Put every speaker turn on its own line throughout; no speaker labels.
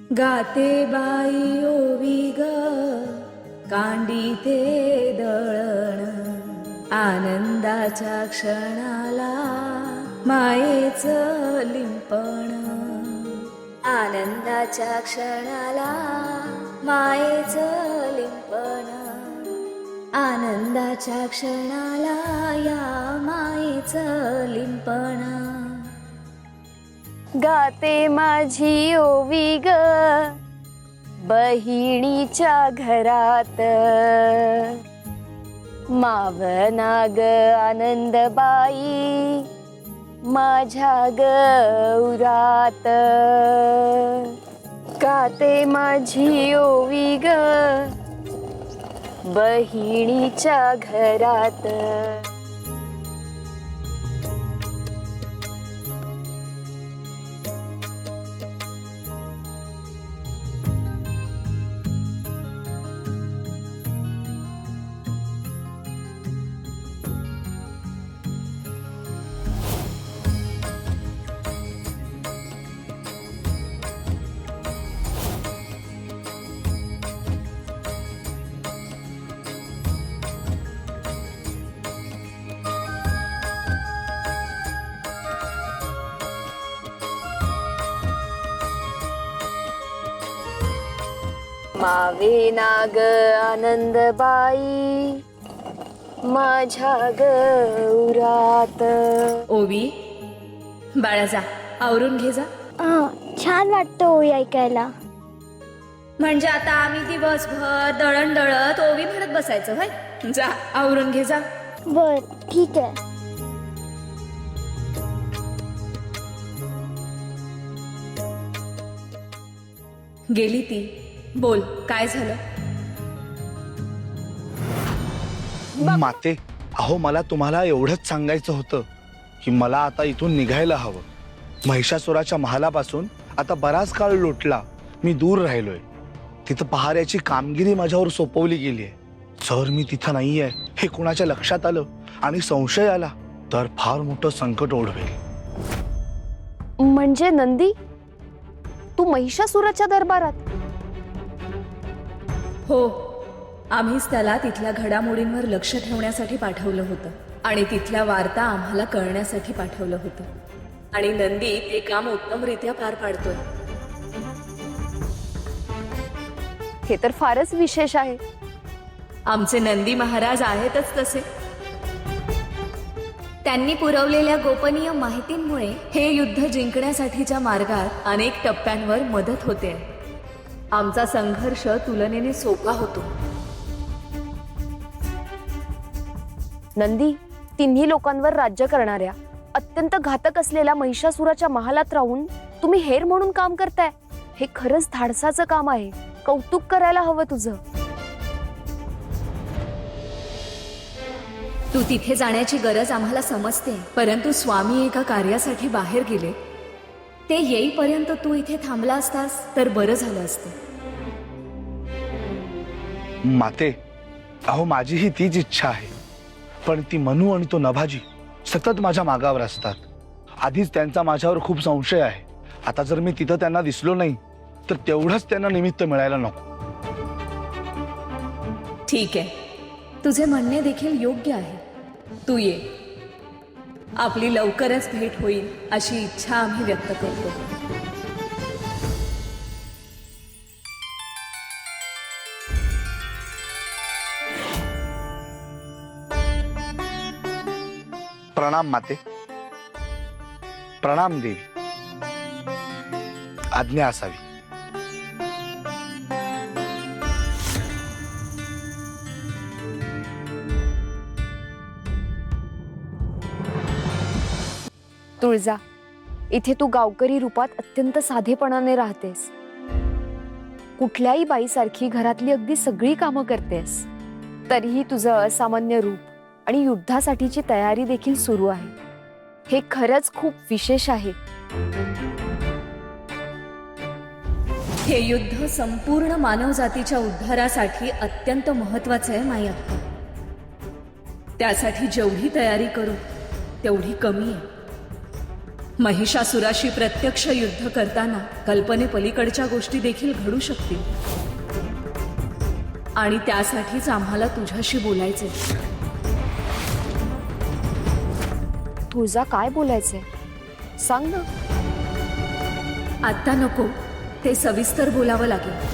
गाते बाई ओवी ग कांडिते दळण आनंदाच्या क्षणाला मायेचं लिंपण आनंदाच्या क्षणाला मायेचं लिंपण आनंदाच्या क्षणाला या मायेचं लिंपण
गाते माझी ओवी ग बहिणीच्या घरात मावना ग आनंदबाई माझ्या गौरात गाते माझी ओवी ग बहिणीच्या घरात. मावे नाग आनंदबाई माझ्या गौरात.
ओवी बाळा जा आवरून घे जा.
छान वाटतं ओवी ऐकायला.
म्हणजे आता आम्ही दिवसभर दळण दळत ओवी म्हणत बसायचं होय. जा आवरून घे जा.
बर ठीक आहे.
गेली ती. बोल काय झालं.
माते, अहो मला तुम्हाला एवढंच सांगायचं होतं की मला आता इथून निघायला हवं. महिषासुराच्या महालापासून आता बराच काळ लोटला मी दूर राहिलोय. तिथं पहाऱ्याची कामगिरी माझ्यावर सोपवली गेली आहे. जर मी तिथं नाहीये हे कुणाच्या लक्षात आलं आणि संशय आला तर फार मोठं संकट ओढवेल.
म्हणजे नंदी तू महिषासुराच्या दरबारात.
हो, आम्हीच त्याला तिथल्या घडामोडींवर लक्ष ठेवण्यासाठी पाठवलं होतं आणि तिथल्या वार्ता आम्हाला कळण्यासाठी पाठवलं होतं. आणि नंदी ते काम उत्तमरित्या पार पाडतोय.
हे तर फारच विशेष आहे.
आमचे नंदी महाराज आहेतच तसे. त्यांनी पुरवलेल्या गोपनीय माहितींमुळे हे युद्ध जिंकण्यासाठीच्या मार्गात अनेक टप्प्यांवर मदत होते. आमचा संघर्ष तुलनेने सोपा होतो.
नंदी तिन्ही लोकांवर राज्य करणाऱ्या अत्यंत घातक असलेल्या महिषासुराच्या महालात राहून तुम्ही हेर म्हणून काम करताय. हे खरंच धाडसाचं काम आहे. कौतुक करायला हवं तुझं.
तू तिथे जाण्याची गरज आम्हाला समजते, परंतु स्वामी एका कार्यासाठी बाहेर गेले. ते येईपर्यंत तू इथे थांबला असतास तर बरं झालं असतं.
माते, अहो माझीही तीच इच्छा आहे. पण ती मनू आणि तो नभाजी सतत माझ्या मागावर असतात. आधीच त्यांचा माझ्यावर खूप संशय आहे. आता जर मी तिथं त्यांना दिसलो नाही तर तेवढंच त्यांना निमित्त मिळायला नको.
ठीक आहे, तुझे म्हणणे देखील योग्य आहे. तू ये. आपली लवकरच भेट होईल अशी इच्छा आम्ही व्यक्त करतो.
प्रणाम माते. प्रणाम देवी. आज्ञा असावी.
तुळजा, इथे तू गावकरी रूपात अत्यंत साधेपणाने राहतेस. कुठल्याही बाईसारखी घरातली अगदी सगळी कामं करतेस. तरीही तुझं असामान्य रूप आणि युद्धासाठीची तयारी देखील सुरू आहे. हे खरंच खूप विशेष आहे.
हे युद्ध संपूर्ण मानवजातीच्या उद्धारासाठी अत्यंत महत्त्वाचं आहे माई अक्का. त्यासाठी जेवढी तयारी करू तेवढी कमी आहे. महिषासुराशी प्रत्यक्ष युद्ध करताना कल्पनेपलीकडच्या गोष्टी देखील घडू शकतील आणि त्यासाठीच आम्हाला तुझ्याशी बोलायचे.
तुळजा काय बोलायचंय सांग ना.
आत्ता नको, ते सविस्तर बोलावं लागेल.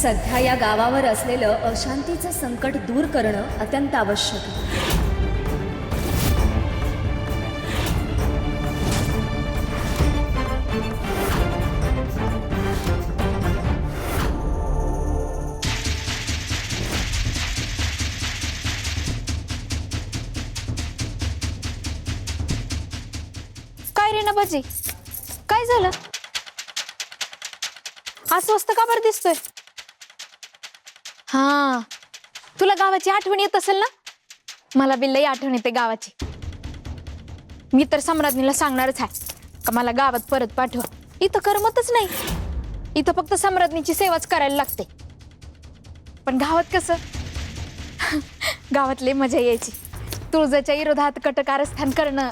सध्या या गावावर असलेलं अशांतीचं संकट दूर करणं अत्यंत आवश्यक आहे.
काय रे नभाजी, काय झालं? अस्वस्थ का बरं दिसतोय? हा, तुला गावाची आठवण येत असेल ना? मला बी लई आठवण येते गावाची. मी तर सम्राज्ञीला सांगणारच आहे का मला गावात परत पाठवा. इथं करमतच नाही. इथं फक्त सम्राज्ञीची सेवाच करायला लागते. पण गावात कसं गावात लई मजा यायची. तुळजाच्या विरोधात कट कारस्थान करणं,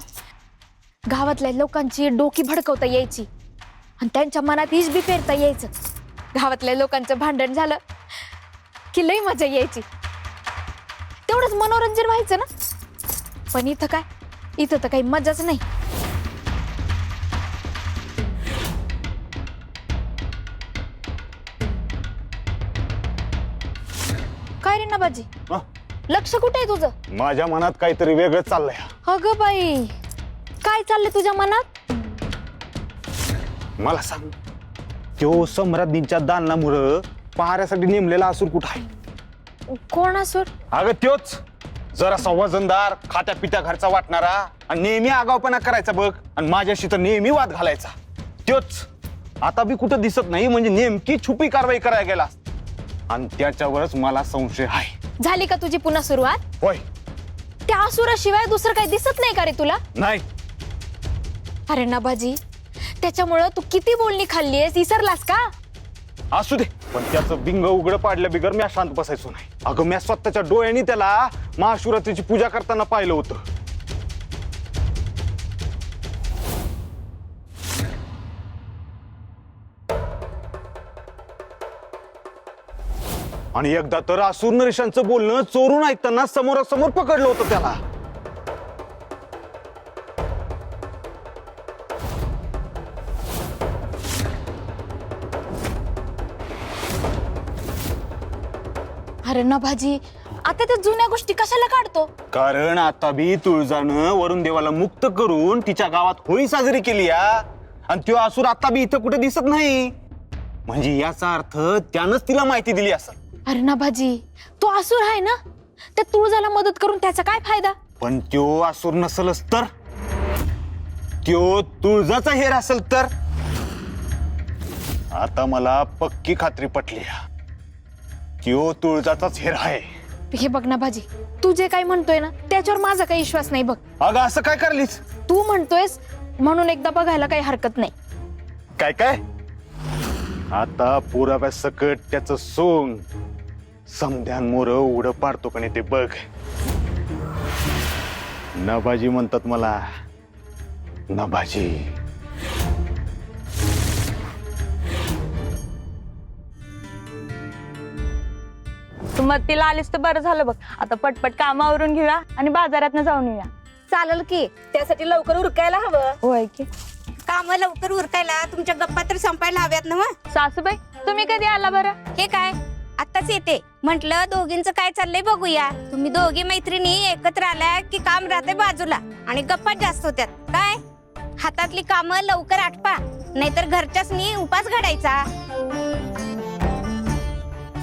गावातल्या लोकांची डोकी भडकवता यायची आणि त्यांच्या मनात ईश बी पेरता यायचं. गावातल्या लोकांचं भांडण झालं की लई मजा यायची. तेवढंच मनोरंजन व्हायचं ना. पण इथं काय, इथं तर काही मजाच नाही. काय रे नबाजी, लक्ष कुठे आहे तुझं?
माझ्या मनात काहीतरी वेगळं चाललंय.
अगं बाई, काय चाललंय तुझ्या मनात?
मला सांग, तो सम्राज्ञीच्या दालनामुळं पहाऱ्यासाठी नेमलेला असूर कुठं आहे?
कोण असूर?
अगं त्योच, जरासा वजनदार, खात्या पित्या घरचा वाटणारा आणि नेहमी आगावपणा करायचा बघ आणि माझ्याशी तर नेहमी वाद घालायचा. त्योच आता बी कुठं दिसत नाही. म्हणजे नेमकी छुपी कारवाई करायला गेला आणि त्याच्यावरच मला संशय आहे.
झाली का तुझी पुन्हा सुरुवात?
होय.
त्या असुराशिवाय दुसरं काही दिसत नाही का रे तुला?
नाही.
अरे नभाजी, त्याच्यामुळं तू किती बोलणी खाल्लीयस विसरलास का?
असू दे, पण त्याचं बिंग उघडं पाडल्या बिगर मी शांत बसायचो नाही. अगं मी स्वतःच्या डोळ्यांनी त्याला महाशिवरात्रीची पूजा करताना पाहिलं होतं. आणि एकदा तर असुर नरेशांचं बोलणं चोरून ऐकताना समोरासमोर पकडलं होतं त्याला.
अरे नभाजी, आता त्या जुन्या गोष्टी कशाला काढतो?
कारण आता बी तुळजानं वरुण देवाला मुक्त करून तिच्या गावात होळी साजरी केली आणि तो असुर आता बी इथं कुठे दिसत नाही. म्हणजे याचा अर्थ त्यानंच तिला माहिती दिली असेल.
अरे नभाजी, तो असुर आहे ना, त्या तुळजाला मदत करून त्याचा काय फायदा?
पण तो असुर नसलच तर, तो तुळजाचा हेर असेल तर? आता मला पक्की खात्री पटली, तो तुळजाचाच हेर आहे.
हे बघ नभाजी, तू जे काय म्हणतोय ना त्याच्यावर माझा काही विश्वास नाही बघ.
अगं असं काय करलीस?
तू म्हणतोयस म्हणून एकदा बघायला काही हरकत नाही.
काय काय? आता पुराव्या सकट त्याचं सोंग समध्यांमोर उघडं पाडतो का नाही ते बघ. नभाजी म्हणतात मला, नभाजी.
तू मत्तीला आलीस तर बरं झालं बघ. आता पटपट कामावरून घेऊया आणि बाजारात जाऊन येऊया.
चालेल की, त्यासाठी लवकर उरकायला हवं.
होय की.
काम लवकर उरकायला तुमच्या गप्पा तर संपायला हव्यात ना.
सासूबाई, तुम्ही कधी आला बरं?
हे काय आत्ताच येते म्हंटल, दोघींचं काय चाललंय बघूया. तुम्ही दोघी मैत्रिणी एकत्र आल्या की काम राहते बाजूला आणि गप्पा जास्त होत्यात. काय हातातली कामं लवकर आटपा, नाहीतर घरच्यासनी उपास घडायचा.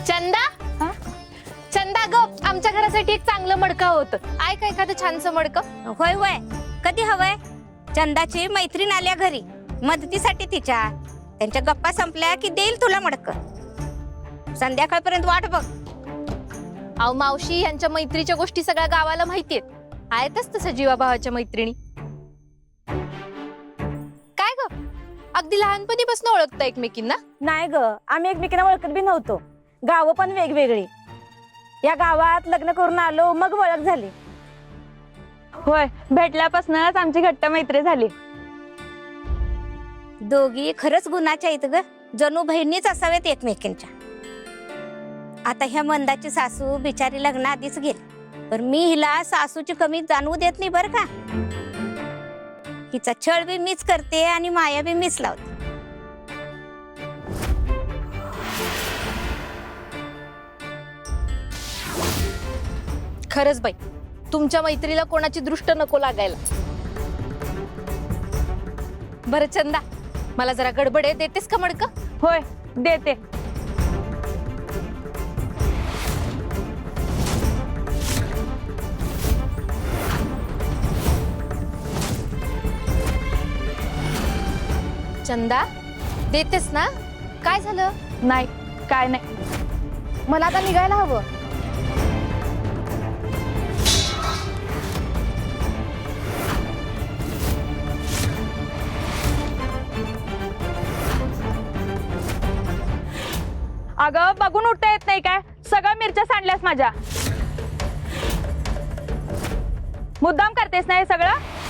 चंदा, चंदा गप, आमच्या घरासाठी एक चांगलं मडकं होतं. आहे का एखादं छानसं मडकं?
होय होय, कधी हवंय? चंदाची मैत्रीण आल्या घरी मदतीसाठी तिच्या. त्यांच्या गप्पा संपल्या की देईल तुला मडकं. संध्याकाळपर्यंत वाट बघ.
अहो मावशी, यांच्या मैत्रीच्या गोष्टी सगळ्या गावाला माहितीयेत. आहेतच तसं जीवाभावाच्या मैत्रिणी. काय ग, अगदी लहानपणीपासून ओळखता एकमेकींना?
नाही ग, आम्ही एकमेकांना ओळखत बी नव्हतो. गावं पण वेगवेगळी. या गावात लग्न करून आलो, मग ओळख झाली. होय, भेटल्यापासूनच आमची घट्ट मैत्री झाली.
दोघी खरंच गुणाच्या आहेत ग, जणू बहिणीच असाव्यात एकमेकींच्या. आता ह्या मंदाची सासू बिचारी लग्नाआधीच गेली, पण मी हिला सासूची कमी जाणवू देत नाही बर का. हिचा छळ बी मीच करते आणि माया बी मीच लावते.
खरंच बाई, तुमच्या मैत्रीला कोणाची दृष्ट नको लागायला. बरं चंदा, मला जरा गडबड आहे, देतेस का मडकं?
होय, देते.
चंदा, देतेस ना? काय झालं?
नाही, काय नाही.
मला आता निघायला हवं.
अगं बघून उठता येत नाही काय? सगळं मिरच्या सांडल्यास माझ्या. मुद्दाम करतेस ना हे सगळं?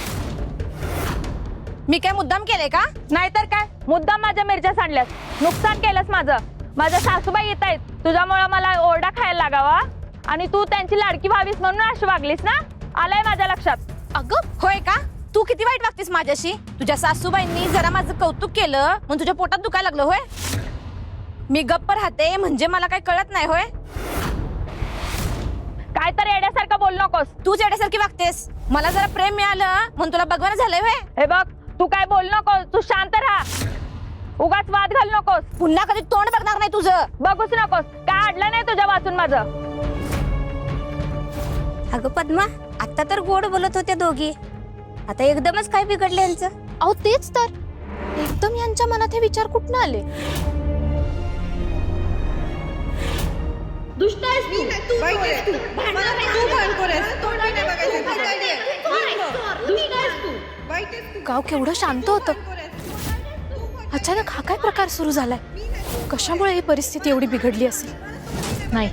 मी काय मुद्दाम केलंय का?
नाहीतर काय, मुद्दाम माझ्या मिरच्या सांडल्यास. नुकसान केलंस माझं. माझ्या सासूबाई येत आहेत, तुझ्यामुळे मला ओरडा खायला लागावा आणि तू त्यांची लाडकी व्हावीस म्हणून अशी वागलीस ना. आलंय माझ्या लक्षात.
अगं होय का? तू किती वाईट वागतेस माझ्याशी. तुझ्या सासूबाईंनी जरा माझं कौतुक केलं म्हणून तुझ्या पोटात दुखायला लागलं होय? मी गप्प राहते म्हणजे मला काय कळत नाही होय?
काय तर येड्यासारखं बोल नकोस.
तूच येण्यासारखी वागतेस. मला जरा प्रेम मिळालं म्हणून तुला बघवायला झालंय होय?
हे बघ, तू काय बोल नकोस. तू शांत राहा, उगाच वाद घाल नकोस.
पुन्हा कधी तोंड बघणार नाही तुझं.
बघूच नकोस. काय अडलं नाही तुझ्या वाचून माझं.
अगं पद्मा, आता तर गोड बोलत होत्या दोघी, आता एकदमच काय बिघडलं यांचं?
अहो तेच तर, एकदम यांच्या मनात हे विचार कुठनं आले? गाव केवढं शांत होतं. अचानक हा काय प्रकार सुरू झालाय? कशामुळे ही परिस्थिती एवढी बिघडली असेल? नाही,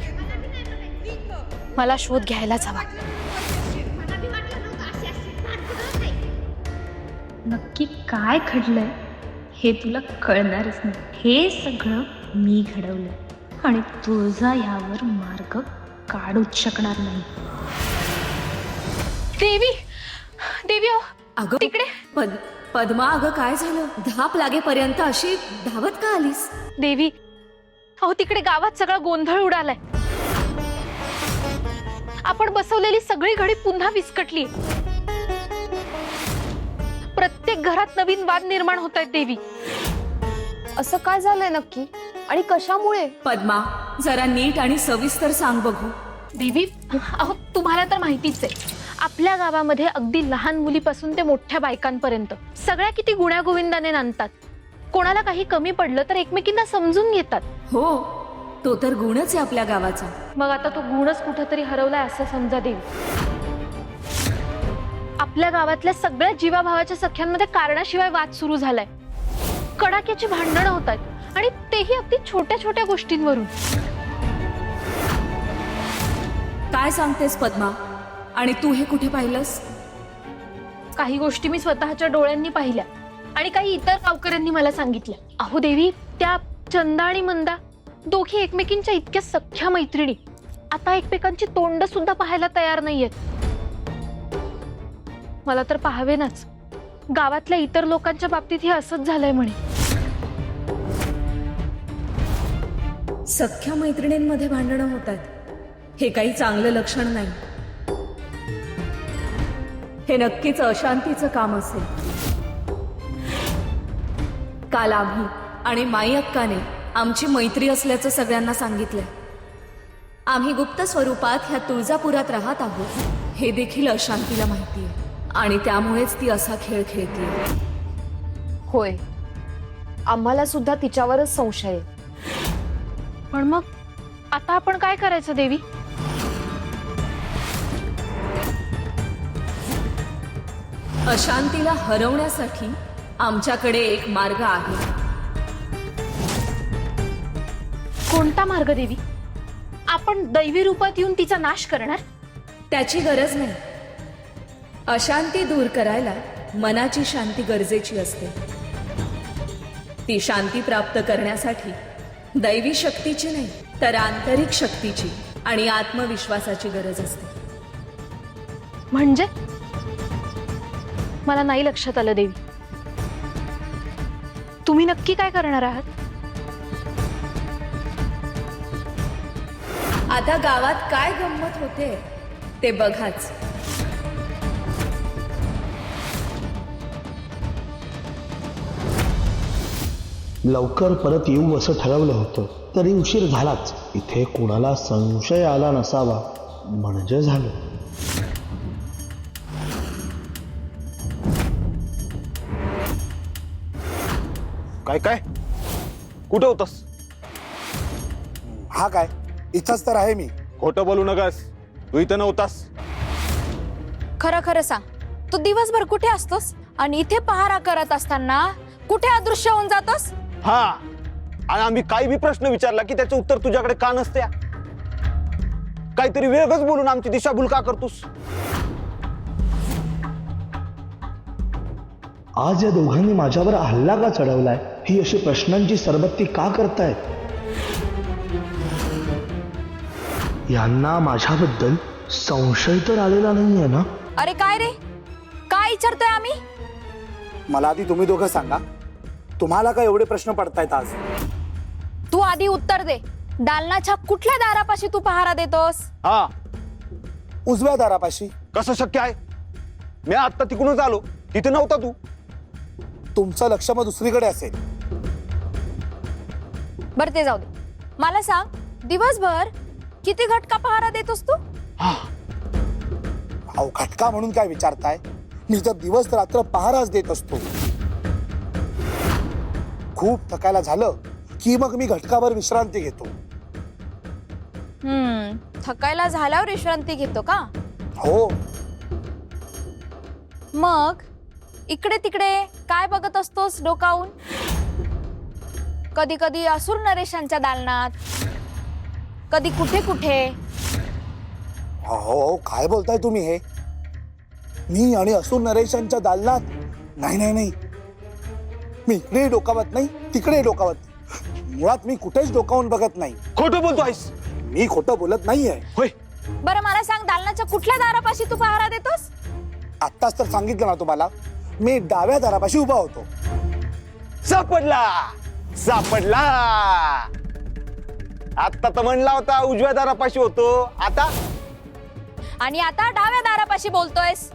मला शोध घ्यायलाच हवा.
नक्की काय घडलंय हे तुला कळणारच नाही. हे सगळं मी घडवलं आणि तुझा ह्यावर मार्ग काढूच शकणार नाही.
देवी, देवी अहो,
अगं
तिकडे.
पद्मा, अगं काय झालं? धाप लागेपर्यंत अशी धावत का आलीस?
देवी अहो, तिकडे गावात सगळा गोंधळ उडालाय. आपण बसवलेली सगळी घडी पुन्हा विस्कटली. प्रत्येक घरात नवीन वाद निर्माण होत आहेत. देवी,
असं काय झालंय नक्की आणि कशामुळे?
पद्मा, जरा नीट आणि सविस्तर सांग बघू.
देवी अहो, तुम्हाला तर माहितीच आहे, आपल्या गावामध्ये अगदी लहान मुलीपासून ते मोठ्या बायकांपर्यंत सगळ्या किती गुण्यागोविंदाने नांदतात. कोणाला काही कमी पडलं तर एकमेकींना समजून घेतात.
हो, तो तर गुणच आहे आपल्या गावाचा.
मग आता तो गुणच कुठेतरी हरवलाय असं समजा. देवी, आपल्या गावातल्या सगळ्या जीवाभावाच्या सख्यांमध्ये कारणाशिवाय वाद सुरू झालाय. कडाक्याची भांडणं होत आहेत आणि तेही अगदी छोट्या छोट्या गोष्टींवरून.
काय सांगतेस पद्मा? आणि तू हे कुठे पाहिलंस?
काही गोष्टी मी स्वतःच्या डोळ्यांनी पाहिल्या आणि काही इतर गावकऱ्यांनी मला सांगितल्या. अहो देवी, त्या चंदा आणि मंदा दोघी एकमेकींच्या इतक्या सख्या मैत्रिणी आता एकमेकांची तोंड सुद्धा पाहायला तयार नाहीयेत. मला तर पाहावेनाच. गावातल्या इतर लोकांच्या बाबतीत हे असंच झालंय म्हणे.
सख्या मैत्रिणींमध्ये भांडणं होत आहेत, हे काही चांगलं लक्षण नाही. हे नक्कीच अशांतीचं काम असेल. काल आम्ही आणि माई अक्काने आमची मैत्री असल्याचं सगळ्यांना सांगितलंय. आम्ही गुप्त स्वरूपात ह्या तुळजापुरात राहत आहोत हे देखील अशांतीला माहिती आहे आणि त्यामुळेच ती असा खेळ खेळतीये.
होय, आम्हाला सुद्धा तिच्यावरच संशय आहे.
पण मग आता आपण काय करायचं देवी?
अशांतीला हरवण्यासाठी आमच्याकडे एक मार्ग आहे.
कोणता मार्ग देवी? आपण दैवी रूपात येऊन तिचा नाश करणार?
त्याची गरज नाही. अशांती दूर करायला मनाची शांती गरजेची असते. ती शांती प्राप्त करण्यासाठी दैवी शक्तीची नाही तर आंतरिक शक्तीची आणि आत्मविश्वासाची गरज असते.
म्हणजे मला नाही लक्षात आलं देवी. तुम्ही नक्की काय करणार आहात?
आता गावात काय गंमत होते ते बघाच.
लवकर परत येऊ असं ठरवलं होतं, तरी उशीर झालाच. इथे कुणाला संशय आला नसावा म्हणजे झालं.
काय काय कुठं होतस?
हा काय, इथंच तर आहे मी.
खोटं बोलू नकस, तू इथं नव्हतास.
खरं खरं सांग, तू दिवसभर कुठे असतोस आणि इथे पहारा करत असताना कुठे अदृश्य होऊन जातोस?
हा, आणि आम्ही काही बी प्रश्न विचारला की त्याचं उत्तर तुझ्याकडे का नसत्या? काहीतरी वेगळंच बोलून आमची दिशाभूल का करतोस?
आज या दोघांनी माझ्यावर हल्ला का चढवलाय, ही अशी प्रश्नांची सरबत्ती का करतायत? यांना माझ्याबद्दल संशय तर आलेला नाहीये ना?
अरे काय रे, काय विचारतोय आम्ही?
मला आधी तुम्ही दोघं सांगा, तुम्हाला काय एवढे प्रश्न पडतायत आज?
तू आधी उत्तर दे. दालनाच्या कुठल्या दारापाशी तू पहारा देतोस?
हा,
उजव्या दारापाशी.
कसं शक्य आहे? मी आता तिकडूनच आलो, तिथे नव्हता तू.
तुमचं लक्ष मग दुसरीकडे असेल.
बरं ते जाऊ दे, मला सांग, दिवसभर किती घटका पहारा देतोस तू?
अहो, घटका म्हणून काय विचारताय? मी तर दिवस रात्र पहाराच देत असतो. खूप थकायला झालं की मग मी घटकाभर विश्रांती घेतो.
थकायला झाल्यावर विश्रांती घेतो का?
हो.
मग इकडे तिकडे काय बघत असतोस डोकावून? कधी कधी असुर नरेशांच्या दालनात, कधी कुठे कुठे.
हो, काय बोलताय तुम्ही हे? मी आणि असुर नरेशांच्या दालनात? नाही नाही नाही, मी इकडे डोकावत नाही, तिकडे डोकावत नाही. मुळात मी कुठेच डोकावून बघत नाही.
खोटं बोलतो आहेस?
मी खोटं बोलत नाहीये.
होय.
बरं मला सांग, दालनाच्या कुठल्या दारापाशी तू पहारा देतोस?
आत्ताच तर सांगितलं ना तुम्हाला, मी डाव्या दारापाशी उभा होतो.
सापडला सापडला. आता तर म्हणला होता उजव्या दारापाशी होतो, आता?
आणि आता डाव्या दारापाशी बोलतोयस.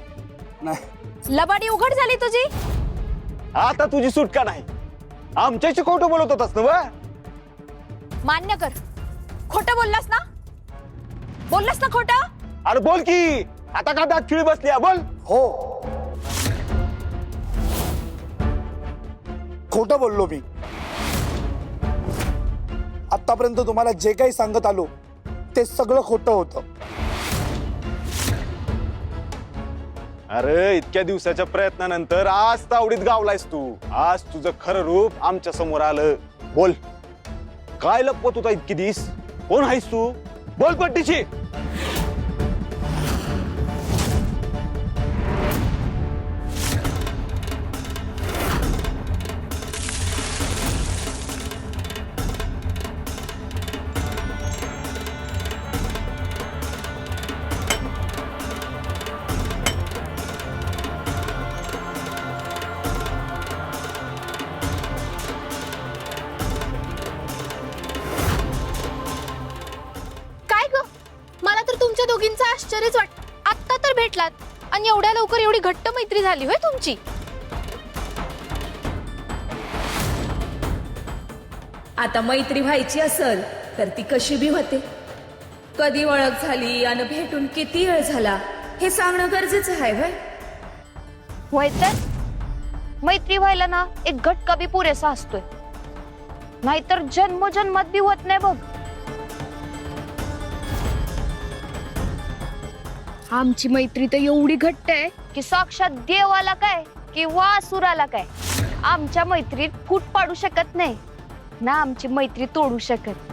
नाही,
लबाडी उघड झाली तुझी.
आता तुझी सुटका नाही. आमच्याशी खोटं बोलत होतास ना बा?
मान्य कर, खोटं बोललास ना? बोललास ना खोटं?
अरे बोल की, आता का दात खिळी बसली? बोल.
हो, खोटं बोललो मी. आतापर्यंत तुम्हाला जे काही सांगत आलो ते सगळं खोटं होतं.
अरे इतक्या दिवसाच्या प्रयत्नानंतर आज तावडीत गावलायस तू. आज तुझं खरं रूप आमच्या समोर आलं. बोल, काय लपवत होता इतकी दिस? कोण आहेस तू? बोल पट्टीशी.
काय ग, मला तर तुमच्या दोघींचं आश्चर्यच वाटत. आत्ता तर भेटलात आणि एवढ्या लवकर एवढी घट्ट मैत्री झाली होय तुमची?
आता मैत्री व्हायची असेल तर ती कशी बी होते. कधी ओळख झाली आणि भेटून किती वेळ झाला हे सांगणं गरजेचं आहे व्हय?
होय तर मैत्री व्हायला ना एक घटका बी पुरेसा असतोय, नाहीतर जन्मोजन्मात बी होत नाही बघ. आमची मैत्री तर एवढी घट्ट आहे की साक्षात देवाला काय किंवा असुराला काय आमच्या मैत्रीत फूट पाडू शकत नाही ना आमची मैत्री तोडू शकत.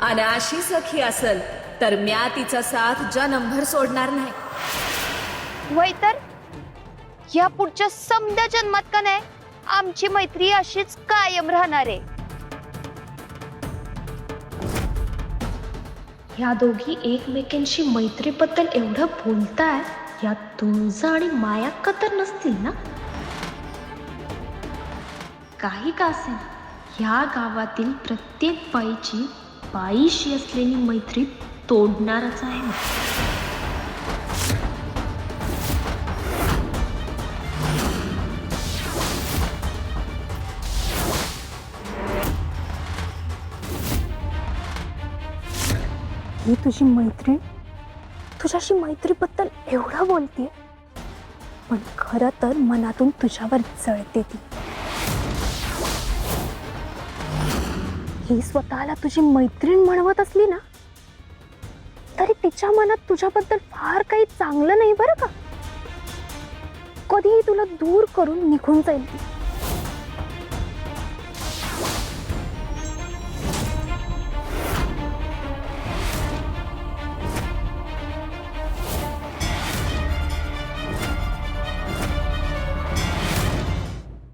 आणि अशी सखी असेल तर म्या तिचा साथ जन्मभर सोडणार नाही.
वय तर या पुढच्या समध्या जन्मात का नाही आमची मैत्री अशीच कायम राहणार आहे.
ह्या दोघी एकमेकांशी मैत्रीबद्दल एवढं बोलताय, या तुळजा आणि माया तर नसतील ना? काही का असेल, ह्या गावातील प्रत्येक बाईची बाईशी असलेली मैत्री तोडणारच आहे.
ही तुझी मैत्रीण तुझ्याशी मैत्रीबद्दल एवढं बोलते, पण खरं तर मनातून तुझ्यावर जळते ती. ही स्वतःला तुझी मैत्रीण म्हणवत असली ना, तरी तिच्या मनात तुझ्याबद्दल फार काही चांगलं नाही बरं का. कधीही तुला दूर करून निघून जाईल ती.